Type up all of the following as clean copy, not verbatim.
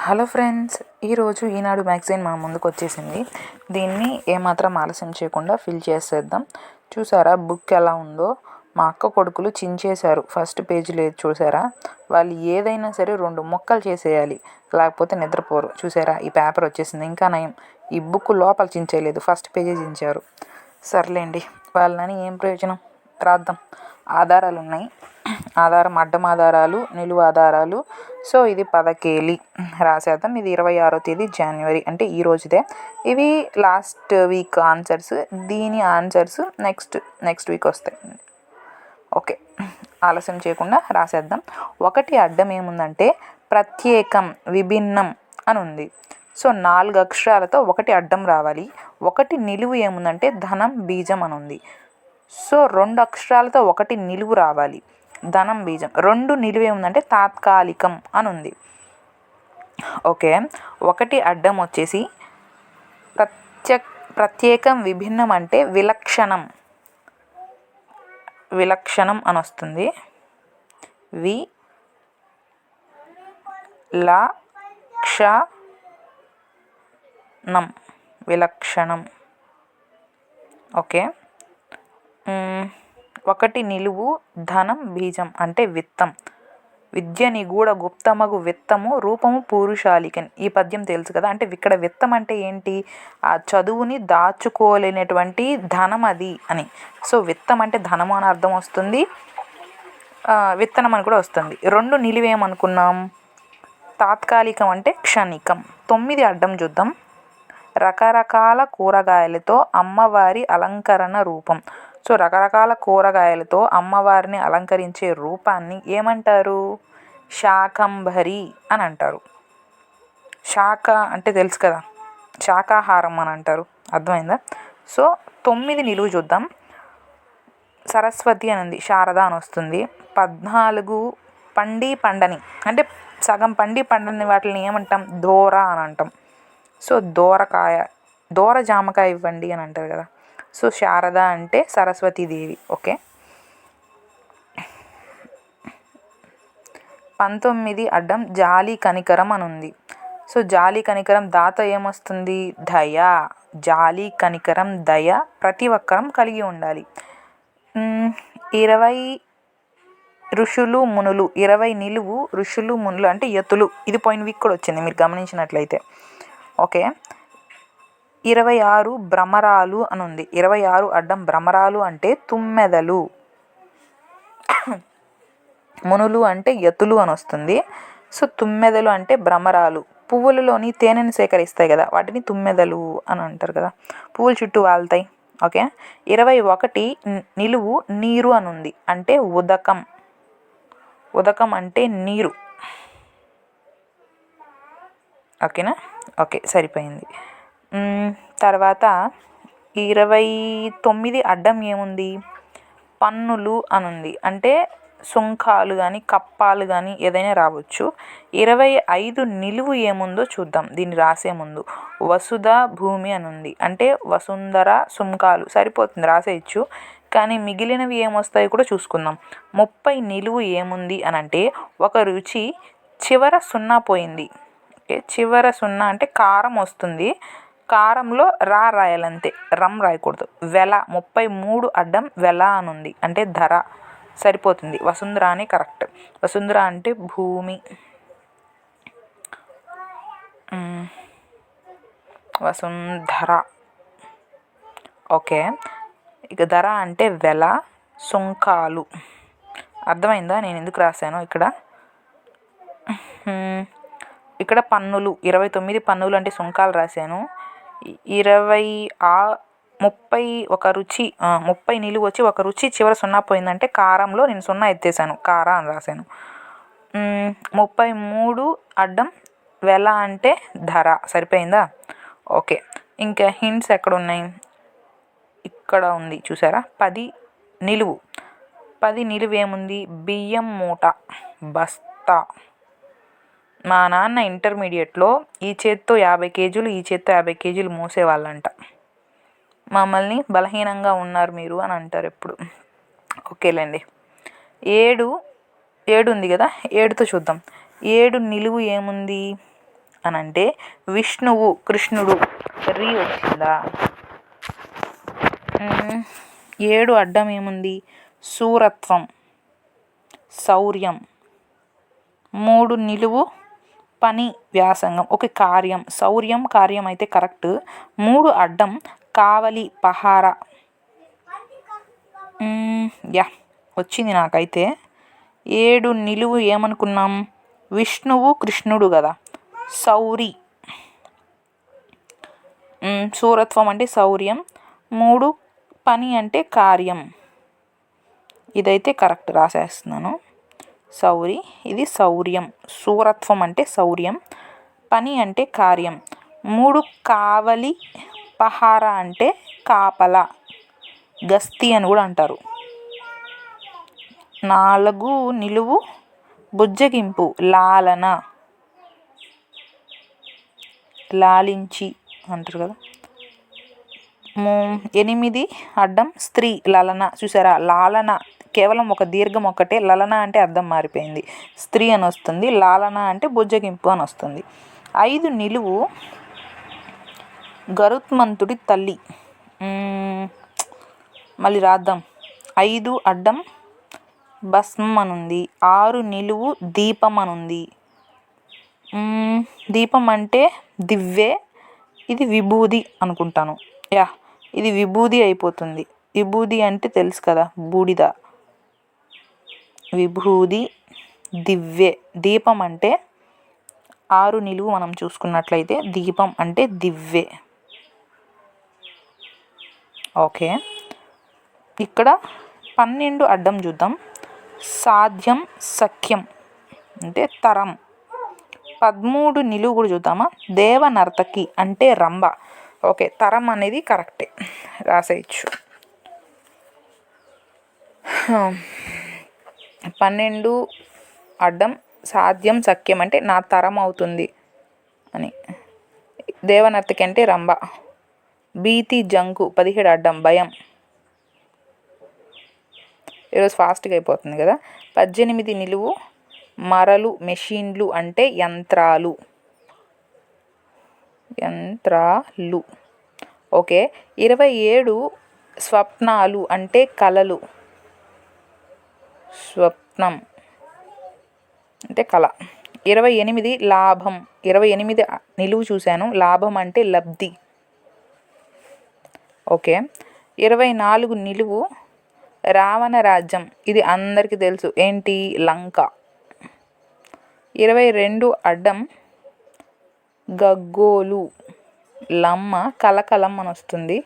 Hello friends, ఈరోజు ఈనాడు magazine మన ముందుకు వచ్చేసింది. దీన్ని ఏమాత్రం ఆలస్యం చేయకుండా ఫిల్ చేసేద్దాం. చూసారా బుక్ ఎలా ఉందో? మా అక్క కొడుకులు చించేశారు. ఫస్ట్ పేజీ లేదు చూసారా? వాళ్ళు ఏదైనా సరే 2 ముక్కలు చేసేయాలి, లేకపోతే నిద్రపోరు. చూసారా ఈ పేపర్ వచ్చేసింది. ఇంకా నయం, ఈ బుక్ లోపల చించేయలేదు, ఫస్ట్ పేజీ చించారు. సర్లేండి, వాళ్ళని ఏం ప్రయోజనం, రాద్దాం. ఆధారాలు ఉన్నాయి, ఆధారం అడ్డం ఆధారాలు, నిలువు ఆధారాలు. సో ఇది 10 కేలి రాసేద్దాం. ఇది 26వ తేదీ జనవరి, అంటే ఈ రోజుదే. ఇవి లాస్ట్ వీక్ ఆన్సర్స్. దీని ఆన్సర్స్ నెక్స్ట్ వీక్ వస్తాయి. ఓకే, ఆలస్యం చేయకుండా రాసేద్దాం. 1 అడ్డం ఏముందంటే ప్రత్యేకం, విభిన్నం అని ఉంది. సో 4 అక్షరాలతో 1 అడ్డం రావాలి. 1 నిలువు ఏముందంటే ధనం, బీజం అని ఉంది. సో 2 అక్షరాలతో 1 నిలువు రావాలి, ధనం, బీజం. 2 నిలువు ఏముందంటే తాత్కాలికం అని ఉంది. ఓకే, 1 అడ్డం వచ్చేసి ప్రత్యేకం, విభిన్నం అంటే విలక్షణం అని వస్తుంది. విలక్షణం. ఓకే, 1 నిలువు ధనం, బీజం అంటే విత్తం. విద్య నిగూఢ గుప్తమగు విత్తము రూపము పూరుషాలికన్. ఈ పద్యం తెలుసు కదా. అంటే ఇక్కడ విత్తం అంటే ఏంటి? ఆ చదువుని దాచుకోలేనటువంటి ధనం అది అని. సో విత్తం అంటే ధనము అని అర్థం వస్తుంది, విత్తనం అని కూడా వస్తుంది. 2 నిలువేమనుకున్నాం? తాత్కాలికం అంటే క్షణికం. 9 అడ్డం చూద్దాం. రకరకాల కూరగాయలతో అమ్మవారి అలంకరణ రూపం. సో రకరకాల కూరగాయలతో అమ్మవారిని అలంకరించే రూపాన్ని ఏమంటారు? శాకంభరి అని అంటారు. శాఖ అంటే తెలుసు కదా, శాకాహారం అని అంటారు. అర్థమైందా? సో 9 నిలువు చూద్దాం. సరస్వతి అని ఉంది, శారద అని వస్తుంది. 14 పండి పండని, అంటే సగం పండి పండని వాటిని ఏమంటాం? దోర అని అంటాం. సో దోర జామకాయ ఇవ్వండి అని అంటారు కదా. సో శారద అంటే సరస్వతీదేవి. ఓకే, 19 అడ్డం జాలి కనికరం అని ఉంది. సో జాలి కనికరం దాత ఏమొస్తుంది? దయ. జాలి కనికరం దయ ప్రతి ఒక్కరం కలిగి ఉండాలి. 20 ఋషులు మునులు. 20 నిలువు ఋషులు మునులు అంటే యతులు. ఇది పోయిన వీక్ కూడా వచ్చింది మీరు గమనించినట్లయితే. ఓకే, 26 భ్రమరాలు అని ఉంది. 26 అడ్డం భ్రమరాలు అంటే తుమ్మెదలు. మునులు అంటే యతులు అని వస్తుంది. సో తుమ్మెదలు అంటే భ్రమరాలు. పువ్వులలోని తేనెను సేకరిస్తాయి కదా, వాటిని తుమ్మెదలు అని అంటారు కదా. పువ్వుల చుట్టూ వాళ్తాయి. ఓకే, 21 నిలువు నీరు అని ఉంది. అంటే ఉదకం. ఉదకం అంటే నీరు. ఓకేనా? ఓకే, సరిపోయింది. తర్వాత 29 అడ్డం ఏముంది? పన్నులు అని ఉంది. అంటే సుంకాలు కానీ కప్పాలు కానీ ఏదైనా రావచ్చు. 25 నిలువు ఏముందో చూద్దాం దీన్ని రాసే ముందు. వసుధ భూమి అని ఉంది. అంటే వసుంధర, సుంకాలు. సరిపోతుంది, రాసేయచ్చు. కానీ మిగిలినవి ఏమొస్తాయి కూడా చూసుకుందాం. 30 నిలువు ఏముంది అని అంటే ఒక రుచి చివర 0 పోయింది. ఓకే, చివర 0 అంటే కారం వస్తుంది. కారంలో రాయాలంతే, రమ్ రాయకూడదు. వెల. 33 అడ్డం వెల అని ఉంది. అంటే ధర. సరిపోతుంది, వసుంధర అని కరెక్ట్. వసుంధర అంటే భూమి. వసుంధర. ఓకే, ఇక ధర అంటే వెల, సుంకాలు. అర్థమైందా నేను ఎందుకు రాశాను ఇక్కడ పన్నులు. 29 పన్నులు అంటే సుంకాలు రాశాను. 30 ఒక రుచి, 30 నిలువు వచ్చి ఒక రుచి చివర 0 పోయిందంటే కారంలో నేను 0 ఎత్తేసాను, కార అని రాశాను. 33 అడ్డం వెల అంటే ధర. సరిపోయిందా? ఓకే, ఇంకా హింట్స్ ఎక్కడ ఉన్నాయి? ఇక్కడ ఉంది చూసారా, 10 నిలువు. 10 నిలువు ఏముంది? బియ్యం మూట, బస్తా. మా నాన్న ఇంటర్మీడియట్లో ఈ చేత్తో 50 కేజీలు, ఈ చేత్తో 50 కేజీలు మోసేవాళ్ళంట. మమ్మల్ని బలహీనంగా ఉన్నారు మీరు అని అంటారు ఎప్పుడు. ఓకేలేండి. 7 ఉంది కదా, 7తో చూద్దాం. 7 నిలువు ఏముంది? అని అంటే విష్ణువు కృష్ణుడు రీ వచ్చిందా. 7 అడ్డం ఏముంది? శూరత్వం శౌర్యం. 3 నిలువు పని వ్యాసంగం ఒక కార్యం. శౌర్యం కార్యం అయితే కరెక్ట్. 3 అడ్డం కావలి పహార. యా వచ్చింది నాకైతే. 7 నిలువు ఏమనుకున్నాం? విష్ణువు కృష్ణుడు కదా. శౌరి. శూరత్వం అంటే శౌర్యం. 3 పని అంటే కార్యం. ఇదైతే కరెక్ట్ రాసేస్తున్నాను. శౌరి ఇది శౌర్యం. శూరత్వం అంటే శౌర్యం. పని అంటే కార్యం. 3 కావలి పహార అంటే కాపల గస్తీ అని కూడా అంటారు. 4 నిలువు బుజ్జగింపు లాలన లాలించి అంటారు కదా. 8 అడ్డం స్త్రీ లలన. చూసారా లాలన కేవలం ఒక దీర్ఘం ఒక్కటే. లలన అంటే అర్థం మారిపోయింది. స్త్రీ అని వస్తుంది. లాలన అంటే బుజ్జగింపు అని వస్తుంది. 5 నిలువు గరుత్మంతుడి తల్లి. మళ్ళీ రాద్దాం. 5 అడ్డం భస్మం అని ఉంది. 6 నిలువు దీపం అని ఉంది. దీపం అంటే దివ్వె. ఇది విభూది అనుకుంటాను. యా ఇది విభూది అయిపోతుంది. విభూది అంటే తెలుసు కదా బూడిద. విభూది దివ్వె. దీపం అంటే 6 నిలువు మనం చూసుకున్నట్లయితే దీపం అంటే దివ్వె. ఓకే ఇక్కడ 12 అడ్డం చూద్దాం. సాధ్యం సఖ్యం అంటే తరం. 13 నిలువు కూడా చూద్దామా. దేవనర్తకి అంటే రంభ. ఓకే తరం అనేది కరెక్టే రాసేయచ్చు. 12 అడ్డం సాధ్యం సఖ్యం అంటే నా తరం అవుతుంది అని. దేవనర్తకి అంటే రంభ. భీతి జంకు 17 అడ్డం భయం. ఈరోజు ఫాస్ట్గా అయిపోతుంది కదా. 18 నిలువు మరలు మెషిన్లు అంటే యంత్రాలు. ఓకే 27 స్వప్నాలు అంటే కలలు. స్వప్నం అంటే కళ. 28 లాభం. 28 నిలువు చూశాను. లాభం అంటే లబ్ధి. ఓకే 24 నిలువు రావణ రాజ్యం. ఇది అందరికీ తెలుసు ఏంటి లంక. 22 అడ్డం గగ్గోలు లమ్మ కలకలం అని వస్తుంది.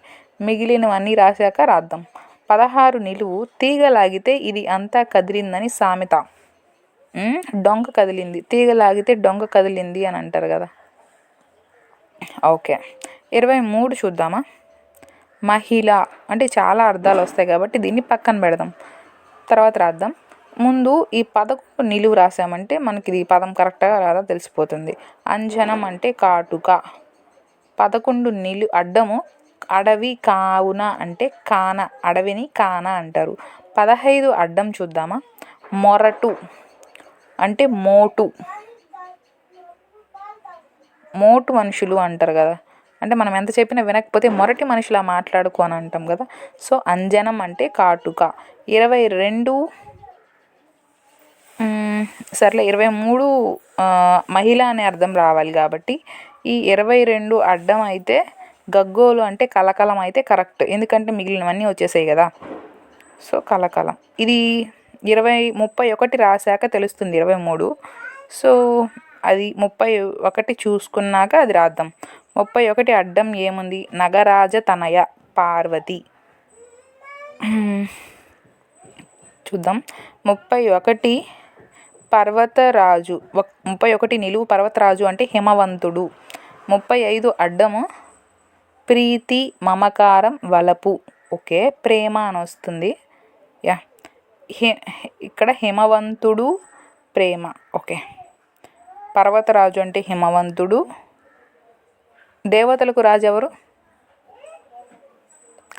మిగిలినవన్నీ రాశాక రాద్దాం. 16 నిలువు తీగ లాగితే ఇది అంతా కదిలిందని సామెత. డొంక కదిలింది. తీగ లాగితే డొంక కదిలింది అని అంటారు కదా. ఓకే 23 చూద్దామా. మహిళ అంటే చాలా అర్థాలు వస్తాయి కాబట్టి దీన్ని పక్కన పెడదాం, తర్వాత రాద్దాం. ముందు ఈ 11 నిలువు రాసామంటే మనకి ఇది పదం కరెక్ట్గా రాదా తెలిసిపోతుంది. అంజనం అంటే కాటుక. 11 అడ్డము అడవి కావున అంటే కాన. అడవిని కాన అంటారు. 15 అడ్డం చూద్దామా. మొరటు అంటే మోటు. మోటు మనుషులు అంటారు కదా. అంటే మనం ఎంత చెప్పినా వినకపోతే మొరటి మనుషులా మాట్లాడుకో అని అంటాం కదా. సో అంజనం అంటే కాటుక. 22 సర్లే 23 మహిళ అనే అర్థం రావాలి కాబట్టి ఈ 22 అడ్డం అయితే గగ్గోలు అంటే కలకలం అయితే కరెక్ట్. ఎందుకంటే మిగిలినవన్నీ వచ్చేసాయి కదా. సో కలకలం. ఇది 31 రాశాక తెలుస్తుంది 23. సో అది 31 చూసుకున్నాక అది రాద్దాం. 31 అడ్డం ఏముంది. నగరాజ తనయ పార్వతి. చూద్దాం. 31 పర్వతరాజు. 31 నిలువు పర్వతరాజు అంటే హిమవంతుడు. 35 అడ్డము ప్రీతి మమకారం వలపు. ఓకే ప్రేమ అని వస్తుంది. యా ఇక్కడ హిమవంతుడు ప్రేమ. ఓకే పర్వతరాజు అంటే హిమవంతుడు. దేవతలకు రాజు ఎవరు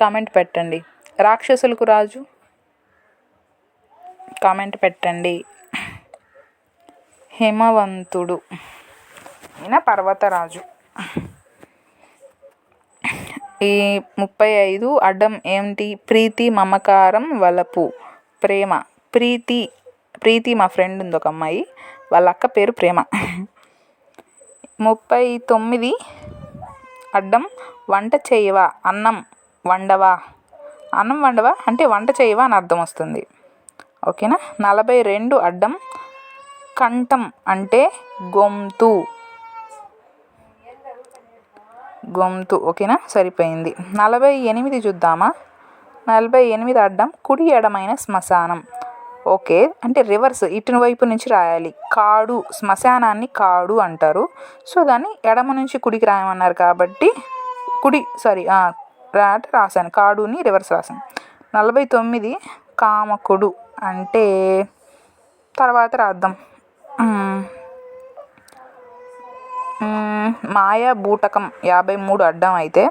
కామెంట్ పెట్టండి. రాక్షసులకు రాజు కామెంట్ పెట్టండి. హిమవంతుడు. ఈయన పర్వతరాజు. ఈ 35 అడ్డం ఏమిటి? ప్రీతి, మమకారం, వలపు, ప్రేమ. ప్రీతి మా ఫ్రెండ్ ఉంది ఒక అమ్మాయి, వాళ్ళ అక్క పేరు ప్రేమ. 39 అడ్డం వంట చేయవా, అన్నం వండవా. అన్నం వండవా అంటే వంట చేయవా అని అర్థం వస్తుంది. ఓకేనా. 42 అడ్డం కంఠం అంటే గొంతు. ఓకేనా, సరిపోయింది. 48 చూద్దామా. 48 అడ్డం కుడి ఎడమైన శ్మశానం. ఓకే, అంటే రివర్స్ ఇటు వైపు నుంచి రాయాలి. కాడు, శ్మశానాన్ని కాడు అంటారు. సో దాన్ని ఎడమ నుంచి కుడికి రాయమన్నారు కాబట్టి రాశాను, కాడుని రివర్స్ రాశాను. 49 కామకుడు అంటే తర్వాత రాద్దాం. మాయ బూటకం 53 అడ్డం అయితే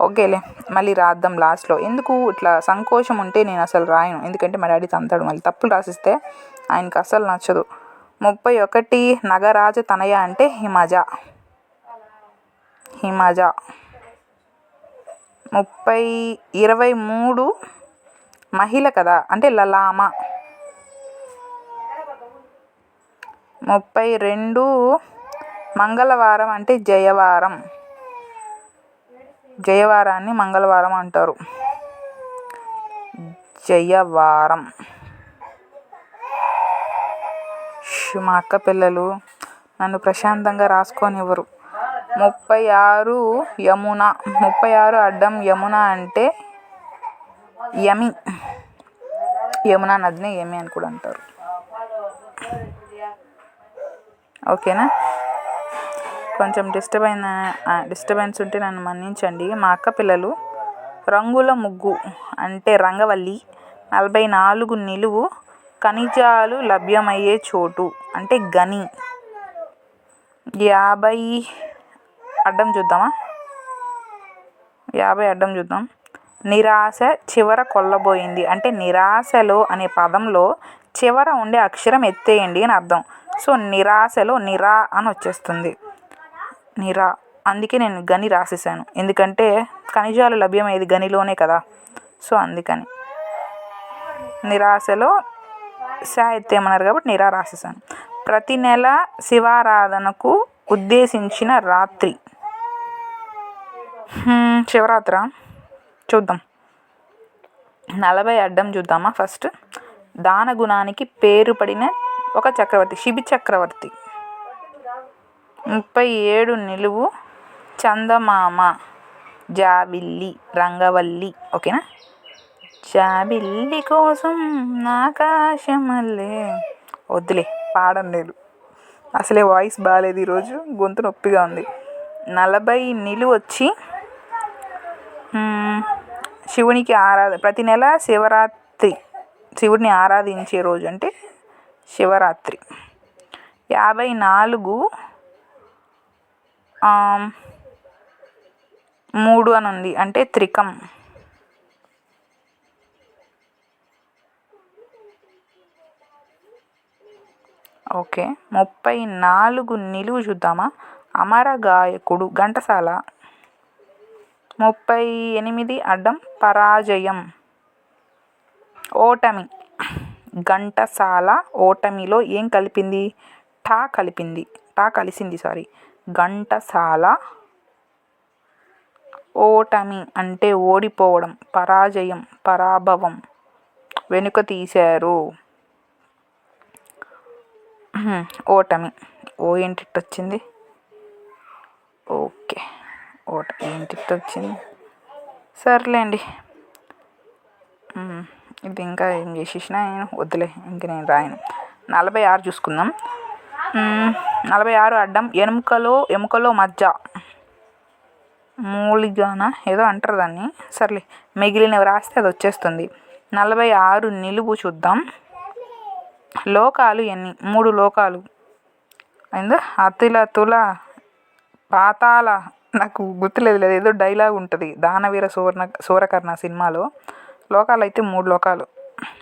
ఓకేలే, మళ్ళీ రాద్దాం లాస్ట్లో. ఎందుకు ఇట్లా సంకోచం ఉంటే నేను అసలు రాయను, ఎందుకంటే మా డాడీ తంతాడు, మళ్ళీ తప్పులు రాసిస్తే ఆయనకు అసలు నచ్చదు. 31 నగరాజ తనయ అంటే హిమజ. 23 మహిళ కదా అంటే లలామ. 32 మంగళవారం అంటే జయవారం. జయవారాన్ని మంగళవారం అంటారు, జయవారం. మా అక్క పిల్లలు నన్ను ప్రశాంతంగా రాసుకోనివ్వరు. 36 యమున. 36 అడ్డం యమున అంటే యమి. యమునా నదిని యమి అని కూడా అంటారు. ఓకేనా. కొంచెం డిస్టర్బెన్స్ ఉంటే నన్ను మన్నించండి. మా అక్క పిల్లలు. రంగుల ముగ్గు అంటే రంగవల్లి. 44 నిలువు ఖనిజాలు లభ్యమయ్యే చోటు అంటే గని. 50 అడ్డం చూద్దామా. 50 అడ్డం చూద్దాం. నిరాశ చివర కొల్లబోయింది అంటే నిరాశలో అనే పదంలో చివర ఉండే అక్షరం ఎత్తేయండి అని అర్థం. సో నిరాశలో నిరా అని వచ్చేస్తుంది, నిరా. అందుకే నేను గని రాసేసాను, ఎందుకంటే ఖనిజాలు లభ్యమయ్యేది గనిలోనే కదా, సో అందుకని. నిరాశలో సా ఎత్తేయమన్నారు కాబట్టి నిరా రాసేసాను. ప్రతి నెల శివారాధనకు ఉద్దేశించిన రాత్రి. శివరాత్రి చూద్దాం. 40 అడ్డం చూద్దామా. ఫస్ట్ దాన గుణానికి పేరు పడిన ఒక చక్రవర్తి, శిబి చక్రవర్తి. 37 నిలువు చందమామ, జాబిల్లి, రంగవల్లి. ఓకేనా. జాబిల్లి కోసం ఆకాశమల్లే. వద్దులే, పాడం లేదు, అసలే వాయిస్ బాగాలేదు ఈరోజు, గొంతు నొప్పిగా ఉంది. 40 నిలువు వచ్చి శివునికి ప్రతి నెల శివరాత్రి, శివుడిని ఆరాధించే రోజు అంటే శివరాత్రి. 54 3 అని ఉంది అంటే త్రికం. ఓకే. 34 నిలువు చూద్దామా. అమర గాయకుడు ఘంటసాల. 38 అడ్డం పరాజయం, ఓటమి. ఘంటసాల ఓటమిలో ఏం కలిపింది? టా కలిసింది. ఘంటసాల ఓటమి అంటే ఓడిపోవడం, పరాజయం, పరాభవం, వెనుక తీశారు. ఓటమి. ఓ ఏంటిట్ వచ్చింది. ఓకే, ఏంటిట్ వచ్చింది, సర్లేండి. ఇది ఇంకా ఏం చేసేసినా వద్దులే, ఇంక నేను రాయను. 46 చూసుకుందాం. 46 అడ్డం ఎముకలో మజ్జ, మూలిగాన ఏదో అంటారు దాన్ని, సర్లే మిగిలినవి రాస్తే అది వచ్చేస్తుంది. 46 నిలువు చూద్దాం. లోకాలు ఎన్ని? 3 లోకాలు. అతిల తుల పాతాళ, నాకు గుర్తులేదు, ఏదో డైలాగ్ ఉంటుంది దానవీర సూరకర్ణ సినిమాలో. లోకాలు అయితే 3 లోకాలు,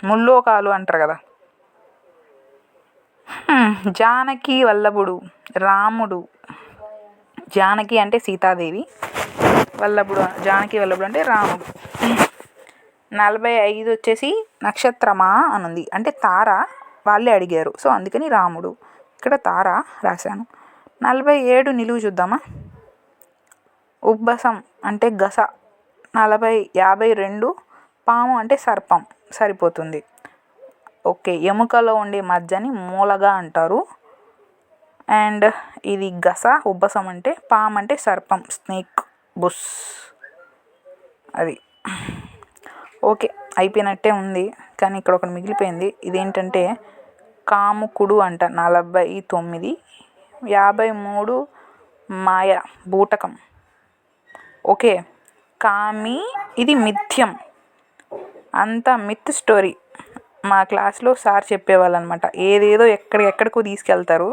ముల్లోకాలు అంటారు కదా. జానకి వల్లభుడు, రాముడు, జానకి అంటే సీతాదేవి, వల్లభుడు జానకి వల్లభుడు అంటే రాముడు. 45 వచ్చేసి నక్షత్రమా అని ఉంది, అంటే తార, వాళ్ళే అడిగారు సో అందుకని రాముడు, ఇక్కడ తార రాశాను. 47 నిలువు చూద్దామా. ఉబ్బసం అంటే గస. 52 పాము అంటే సర్పం, సరిపోతుంది. ఓకే, ఎముకలో ఉండే మజ్జని మూలగా అంటారు. అండ్ ఇది గస, ఉబ్బసం అంటే, పాము అంటే సర్పం, స్నేక్, బుస్. అది ఓకే, అయిపోయినట్టే ఉంది. కానీ ఇక్కడ ఒకటి మిగిలిపోయింది. ఇదేంటంటే కాముకుడు అంట. 49. 53 మాయ, బూటకం. ఓకే, కామి ఇది మిథ్యం, అంతా మిత్ స్టోరీ. మా క్లాస్లో సార్ చెప్పేవాళ్ళు అనమాట, ఏదేదో ఎక్కడికో తీసుకెళ్తారు,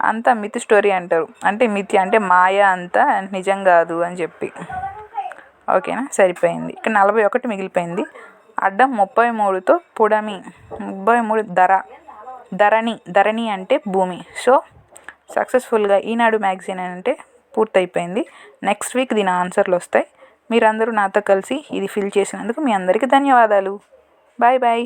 అంతా మిత్ స్టోరీ అంటారు. అంటే మిథ్య అంటే మాయ, అంతా నిజం కాదు అని చెప్పి. ఓకేనా, సరిపోయింది. ఇక్కడ 41 మిగిలిపోయింది. అడ్డం 33తో పుడమి, 33 ధరణి అంటే భూమి. సో సక్సెస్ఫుల్గా ఈనాడు మ్యాగజైన్ అంటే పూర్తయిపోయింది. నెక్స్ట్ వీక్ దీని ఆన్సర్లు వస్తాయి. మీరందరూ నాతో కలిసి ఇది ఫిల్ చేసినందుకు మీ అందరికీ ధన్యవాదాలు. Bye bye.